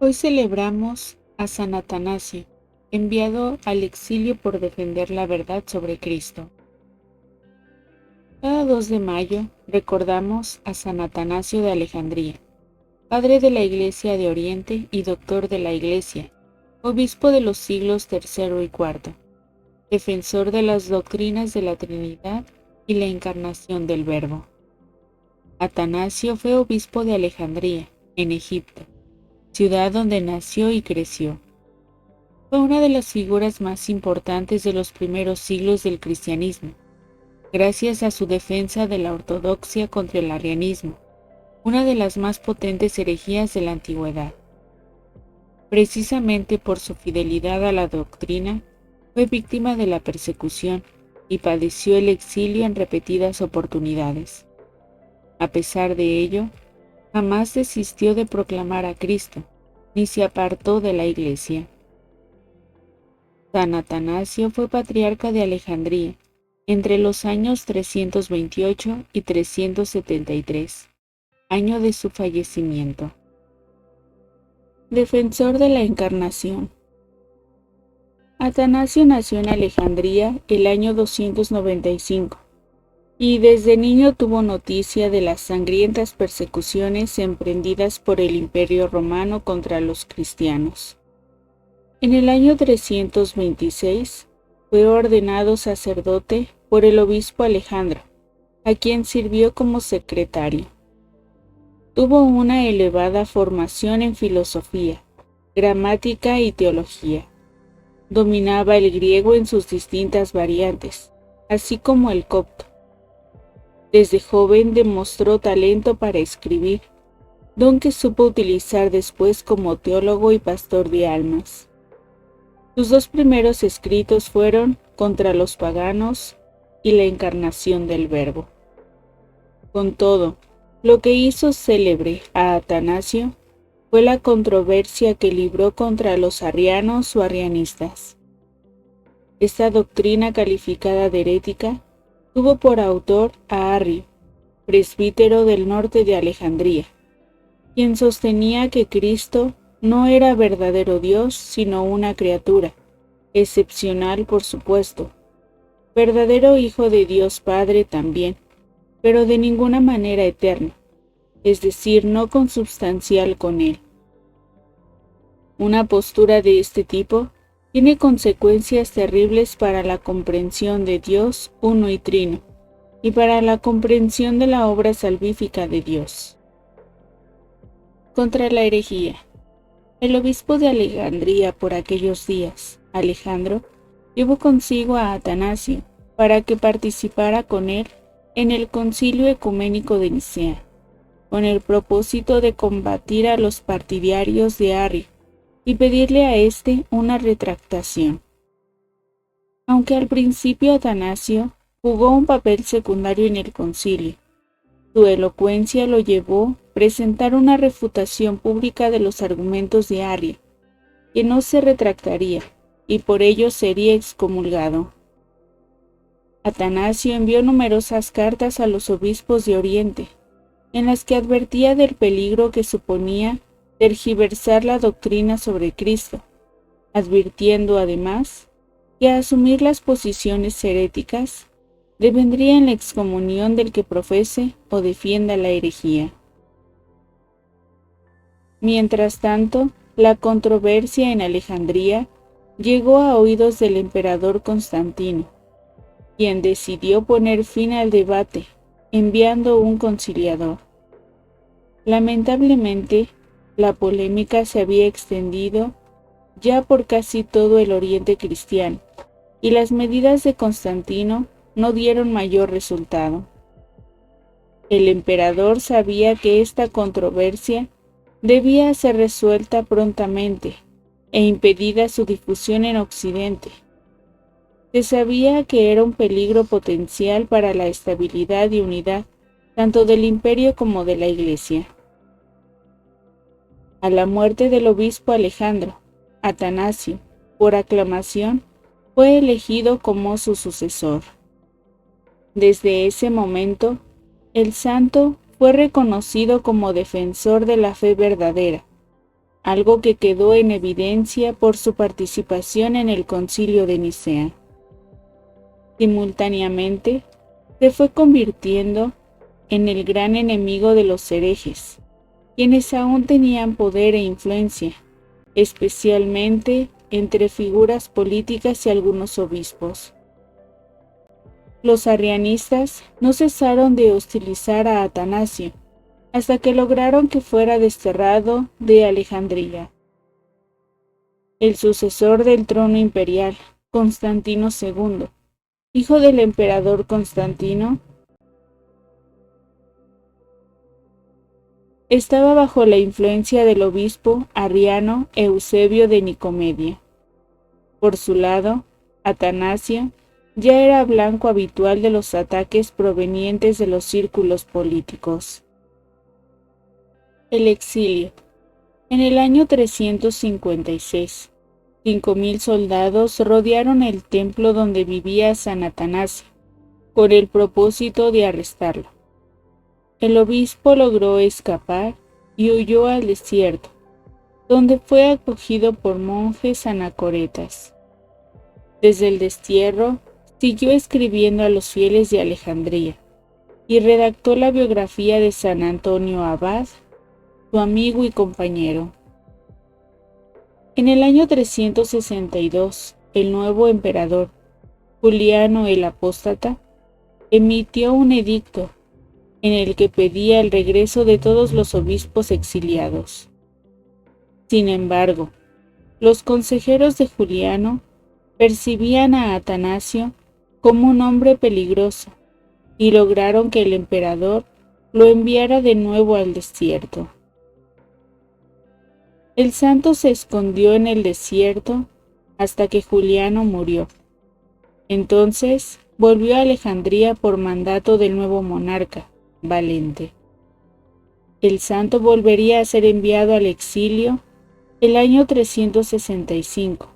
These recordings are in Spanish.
Hoy celebramos a San Atanasio, enviado al exilio por defender la verdad sobre Cristo. Cada 2 de mayo recordamos a San Atanasio de Alejandría, padre de la Iglesia de Oriente y doctor de la Iglesia, obispo de los siglos III y IV, defensor de las doctrinas de la Trinidad y la encarnación del Verbo. Atanasio fue obispo de Alejandría, en Egipto, ciudad donde nació y creció. Fue una de las figuras más importantes de los primeros siglos del cristianismo, gracias a su defensa de la ortodoxia contra el arrianismo, una de las más potentes herejías de la antigüedad. Precisamente por su fidelidad a la doctrina, fue víctima de la persecución y padeció el exilio en repetidas oportunidades. A pesar de ello, jamás desistió de proclamar a Cristo, ni se apartó de la Iglesia. San Atanasio fue patriarca de Alejandría entre los años 328 y 373, año de su fallecimiento. Defensor de la Encarnación. Atanasio nació en Alejandría el año 295 y desde niño tuvo noticia de las sangrientas persecuciones emprendidas por el Imperio Romano contra los cristianos. En el año 326 fue ordenado sacerdote por el obispo Alejandro, a quien sirvió como secretario. Tuvo una elevada formación en filosofía, gramática y teología. Dominaba el griego en sus distintas variantes, así como el copto. Desde joven demostró talento para escribir, don que supo utilizar después como teólogo y pastor de almas. Sus 2 primeros escritos fueron Contra los paganos y La encarnación del Verbo. Con todo, lo que hizo célebre a Atanasio fue la controversia que libró contra los arrianos o arrianistas. Esta doctrina calificada de herética tuvo por autor a Arrio, presbítero del norte de Alejandría, quien sostenía que Cristo no era verdadero Dios, sino una criatura, excepcional por supuesto, verdadero Hijo de Dios Padre también, pero de ninguna manera eterno, es decir, no consubstancial con Él. Una postura de este tipo tiene consecuencias terribles para la comprensión de Dios uno y trino, y para la comprensión de la obra salvífica de Dios. Contra la herejía. El obispo de Alejandría por aquellos días, Alejandro, llevó consigo a Atanasio para que participara con él en el Concilio Ecuménico de Nicea, con el propósito de combatir a los partidarios de Arrio y pedirle a éste una retractación. Aunque al principio Atanasio jugó un papel secundario en el concilio, su elocuencia lo llevó a presentar una refutación pública de los argumentos de Arrio, que no se retractaría y por ello sería excomulgado. Atanasio envió numerosas cartas a los obispos de Oriente, en las que advertía del peligro que suponía tergiversar la doctrina sobre Cristo, advirtiendo además que a asumir las posiciones heréticas devendría en la excomunión del que profese o defienda la herejía. Mientras tanto, la controversia en Alejandría llegó a oídos del emperador Constantino, quien decidió poner fin al debate, enviando un conciliador. Lamentablemente, la polémica se había extendido ya por casi todo el Oriente cristiano, y las medidas de Constantino no dieron mayor resultado. El emperador sabía que esta controversia debía ser resuelta prontamente e impedida su difusión en Occidente. Se sabía que era un peligro potencial para la estabilidad y unidad tanto del imperio como de la Iglesia. A la muerte del obispo Alejandro, Atanasio, por aclamación, fue elegido como su sucesor. Desde ese momento, el santo fue reconocido como defensor de la fe verdadera, algo que quedó en evidencia por su participación en el Concilio de Nicea. Simultáneamente, se fue convirtiendo en el gran enemigo de los herejes, quienes aún tenían poder e influencia, especialmente entre figuras políticas y algunos obispos. Los arrianistas no cesaron de hostilizar a Atanasio, hasta que lograron que fuera desterrado de Alejandría. El sucesor del trono imperial, Constantino II, hijo del emperador Constantino, estaba bajo la influencia del obispo arriano Eusebio de Nicomedia. Por su lado, Atanasio ya era blanco habitual de los ataques provenientes de los círculos políticos. El exilio. En el año 356, 5.000 soldados rodearon el templo donde vivía San Atanasio, con el propósito de arrestarlo. El obispo logró escapar y huyó al desierto, donde fue acogido por monjes anacoretas. Desde el destierro, siguió escribiendo a los fieles de Alejandría y redactó la biografía de San Antonio Abad, su amigo y compañero. En el año 362, el nuevo emperador, Juliano el Apóstata, emitió un edicto en el que pedía el regreso de todos los obispos exiliados. Sin embargo, los consejeros de Juliano percibían a Atanasio como un hombre peligroso y lograron que el emperador lo enviara de nuevo al desierto. El santo se escondió en el desierto hasta que Juliano murió. Entonces volvió a Alejandría por mandato del nuevo monarca, Valente. El santo volvería a ser enviado al exilio el año 365.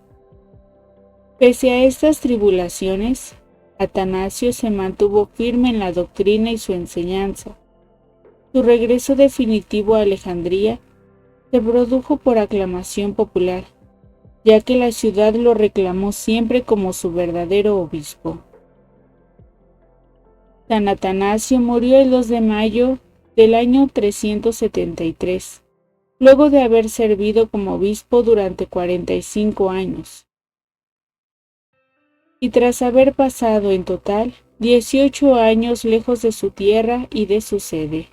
Pese a estas tribulaciones, Atanasio se mantuvo firme en la doctrina y su enseñanza. Su regreso definitivo a Alejandría se produjo por aclamación popular, ya que la ciudad lo reclamó siempre como su verdadero obispo. San Atanasio murió el 2 de mayo del año 373, luego de haber servido como obispo durante 45 años. Y tras haber pasado en total 18 años lejos de su tierra y de su sede.